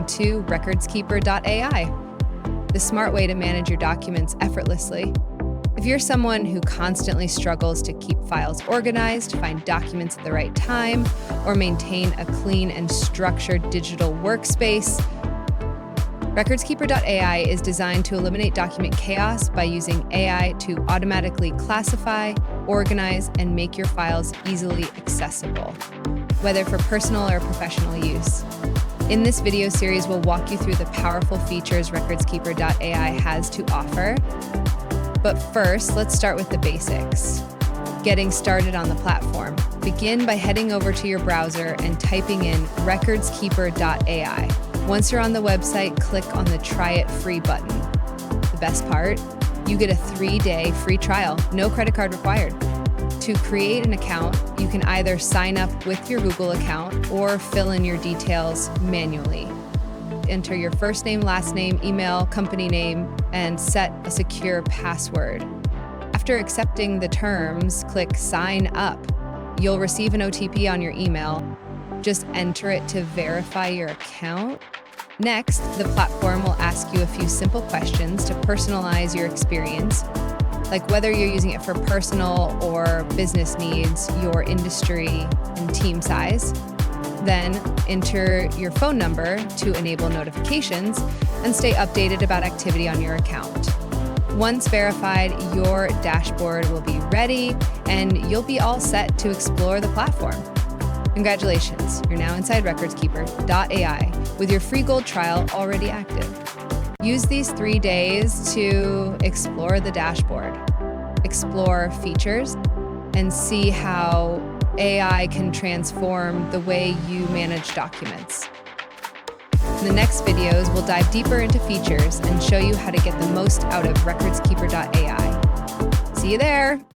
welcome to RecordsKeeper.AI, the smart way to manage your documents effortlessly. If you're someone who constantly struggles to keep files organized, find documents at the right time, or maintain a clean and structured digital workspace, RecordsKeeper.AI is designed to eliminate document chaos by using AI to automatically classify, organize, and make your files easily accessible, whether for personal or professional use. In this video series, we'll walk you through the powerful features RecordsKeeper.AI has to offer. But first, let's start with the basics. Getting started on the platform. Begin by heading over to your browser and typing in RecordsKeeper.AI. Once you're on the website, click on the Try It Free button. The best part? You get a 3-day free trial, no credit card required. To create an account, you can either sign up with your Google account or fill in your details manually. Enter your first name, last name, email, company name, and set a secure password. After accepting the terms, click Sign Up. You'll receive an OTP on your email. Just enter it to verify your account. Next, the platform will ask you a few simple questions to personalize your experience, like whether you're using it for personal or business needs, your industry, and team size. Then enter your phone number to enable notifications and stay updated about activity on your account. Once verified, your dashboard will be ready and you'll be all set to explore the platform. Congratulations, you're now inside RecordsKeeper.AI with your free gold trial already active. Use these 3 days to explore the dashboard, explore features, and see how AI can transform the way you manage documents. In the next videos, we'll dive deeper into features and show you how to get the most out of RecordsKeeper.AI. See you there!